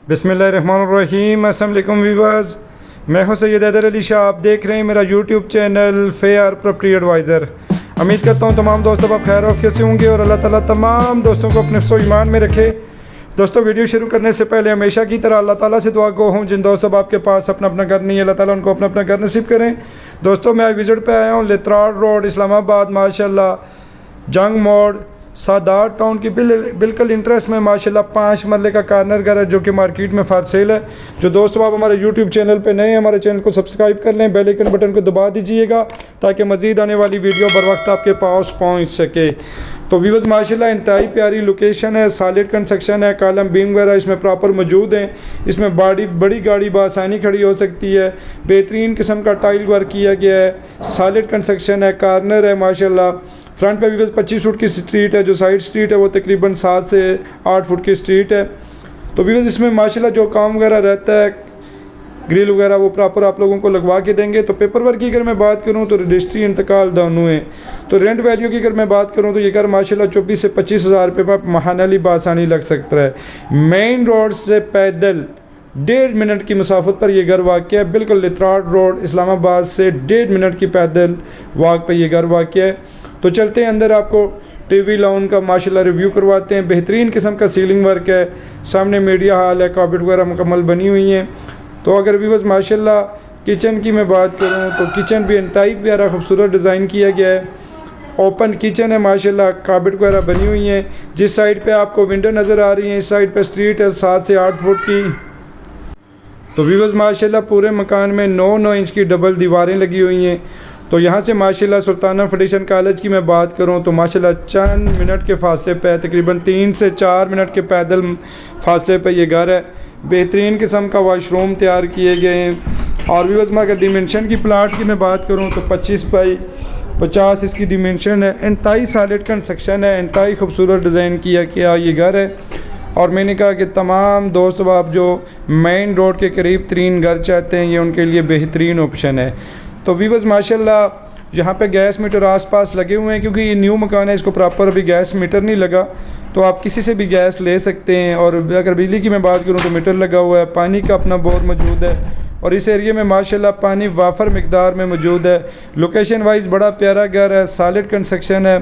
बिस्मिल्लाहिर्रहमानिर्रहीम। अस्सलाम वालेकुम व्यूअर्स, मैं हूं सैयद हैदर अली शाह। आप देख रहे हैं मेरा YouTube channel fair property advisor. उम्मीद करता हूं तमाम दोस्तों आप खैर आफियत से होंगे और अल्लाह ताला तमाम दोस्तों को अपने हिफ्ज़ ईमान में रखे। दोस्तों, वीडियो शुरू करने से पहले हमेशा की तरह अल्लाह ताला से दुआ गो हूँ, जिन दोस्तों आपके पास अपना अपना घर नहीं है, अल्लाह ताला उनको अपना अपना घर नसीब करें। दोस्तों, मैं आज विज़िट पे आया हूँ लेतराड़ रोड इस्लामाबाद, माशाल्लाह जंग मोड़ सादात टाउन की बिल्कुल इंटरेस्ट में माशाल्लाह 5 मरले का कार्नर घर है जो कि मार्केट में फार सेल है। जो दोस्तों आप हमारे यूट्यूब चैनल पे नए हैं, हमारे चैनल को सब्सक्राइब कर लें, बेल आइकन बटन को दबा दीजिएगा ताकि मज़ीद आने वाली वीडियो बर वक्त आपके पास पहुंच सके। तो व्यूअर्स, माशाल्लाह इंतहाई प्यारी लोकेशन है, सॉलिड कंस्ट्रक्शन है, कॉलम बीम वगैरह इसमें प्रॉपर मौजूद हैं। इसमें बड़ी गाड़ी बआसानी खड़ी हो सकती है। बेहतरीन किस्म का टाइल वर्क किया गया है, सॉलिड कंस्ट्रक्शन है, कार्नर है माशाल्लाह। फ्रंट पे व्यूअर्स 25 फुट की स्ट्रीट है, जो साइड स्ट्रीट है वो तकरीबन 7 से 8 फुट की स्ट्रीट है। तो व्यूअर्स, इसमें माशाल्लाह जो काम वगैरह रहता है, ग्रिल वगैरह वो प्रॉपर आप लोगों को लगवा के देंगे। तो पेपर वर्क की अगर मैं बात करूं तो रजिस्ट्री इंतकाल दोनों है। तो रेंट वैल्यू की अगर मैं बात करूं तो ये घर माशाल्लाह 24 से 25 हज़ार रुपये में महानाली बासानी लग सकता है। मेन रोड से पैदल 1.5 मिनट की मुसाफत पर यह घर वाक़ है। बिल्कुल लेतराड़ रोड इस्लामाबाद से 1.5 मिनट की पैदल वाक़ पर यह घर वाक़ है। तो चलते हैं अंदर, आपको टीवी लॉन का माशाल्लाह रिव्यू करवाते हैं। बेहतरीन किस्म का सीलिंग वर्क है, सामने मीडिया हॉल है, कार्पेट वगैरह मुकम्मल बनी हुई हैं। तो अगर व्यूअर्स माशाल्लाह किचन की मैं बात करूं तो किचन भी इंतहाई प्यारा खूबसूरत डिज़ाइन किया गया है। ओपन किचन है माशाल्लाह, कार्पेट वगैरह बनी हुई हैं। जिस साइड पे आपको विंडो नज़र आ रही है, इस साइड पे स्ट्रीट है 7 से 8 फुट की। तो व्यूअर्स माशाल्लाह पूरे मकान में 9 इंच की डबल दीवारें लगी हुई हैं। तो यहाँ से माशाल्लाह सुल्ताना फर्टिशन कॉलेज की मैं बात करूँ तो माशाल्लाह चंद मिनट के फासले पे, तकरीबन 3 से 4 मिनट के पैदल फासले पे ये घर है। बेहतरीन किस्म का वाशरूम तैयार किए गए हैं। और व्यूअर्स में अगर डिमेंशन की प्लाट की मैं बात करूँ तो 25 बाई 50 इसकी डिमेंशन है। इंतहाई सॉलिड कंस्ट्रक्शन है, इंतहाई खूबसूरत डिज़ाइन किया गया ये घर है। और मैंने कहा कि तमाम दोस्त आप जो मेन रोड के करीब तरीन घर चाहते हैं, ये उनके लिए बेहतरीन ऑप्शन है। तो व्यूअर्स माशाल्लाह यहाँ पे गैस मीटर आसपास लगे हुए हैं, क्योंकि ये न्यू मकान है, इसको प्रॉपर अभी गैस मीटर नहीं लगा। तो आप किसी से भी गैस ले सकते हैं। और अगर बिजली की मैं बात करूँ तो मीटर लगा हुआ है, पानी का अपना बोर मौजूद है। और इस एरिया में माशाल्लाह पानी वाफर मिकदार में मौजूद है। लोकेशन वाइज बड़ा प्यारा घर है, सॉलिड कंस्ट्रक्शन है।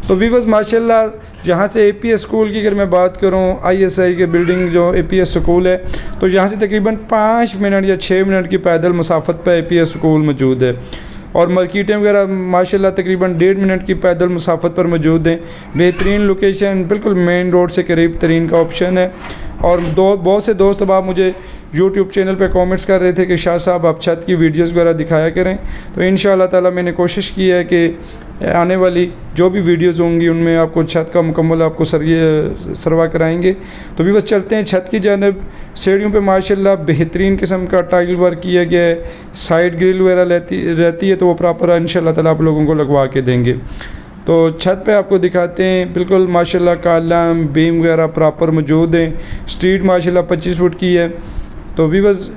तो व्यूअर्स माशाल्लाह यहाँ से APS स्कूल की अगर मैं बात करूँ, ISI के बिल्डिंग जो APS स्कूल है, तो यहाँ से तकरीबन 5 मिनट या 6 मिनट की पैदल मुसाफत पर APS स्कूल मौजूद है। और मार्केटें वगैरह माशाल्लाह तकरीबन 1.5 मिनट की पैदल मुसाफत पर मौजूद हैं। बेहतरीन लोकेशन, बिल्कुल मेन रोड से करीब तरीन का ऑप्शन है। और बहुत से दोस्त अब आप मुझे यूट्यूब चैनल पे कमेंट्स कर रहे थे कि शाह साहब आप छत की वीडियोस वगैरह दिखाया करें। तो इंशाअल्लाह ताला मैंने कोशिश की है कि आने वाली जो भी वीडियोस होंगी उनमें आपको छत का मुकम्मल आपको सरवा कराएंगे। तो भी बस चलते हैं छत की जानब। सीढ़ियों पे माशाल्लाह बेहतरीन किस्म का टाइल वर्क किया गया है। साइड ग्रिल वगैरह रहती है तो वो प्रॉपर इंशाअल्लाह ताला आप लोगों को लगवा के देंगे। तो छत पे आपको दिखाते हैं, बिल्कुल माशाल्लाह कॉलम बीम वगैरह प्रॉपर मौजूद हैं। स्ट्रीट माशाल्लाह 25 फुट की है। तो भी बस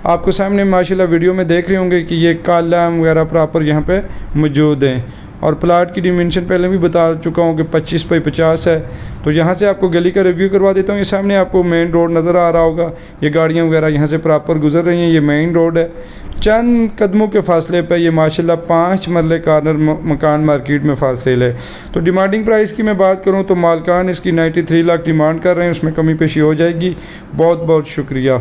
आपको सामने माशाल्लाह वीडियो में देख रहे होंगे कि ये कॉलम वगैरह प्रॉपर यहाँ पे मौजूद हैं। और प्लाट की डिमेंशन पहले भी बता चुका हूँ कि 25 बाई 50 है। तो यहाँ से आपको गली का रिव्यू करवा देता हूँ। ये सामने आपको मेन रोड नज़र आ रहा होगा, ये गाड़ियाँ वगैरह यहाँ से प्रॉपर गुजर रही हैं। ये मेन रोड है, चंद कदमों के फासले पर ये माशाल्लाह 5 मरले कार्नर मकान मार्केट में फासिल है। तो डिमांडिंग प्राइस की मैं बात करूँ तो मालकान इसकी 93 लाख डिमांड कर रहे हैं, उसमें कमी पेशी हो जाएगी। बहुत बहुत शुक्रिया।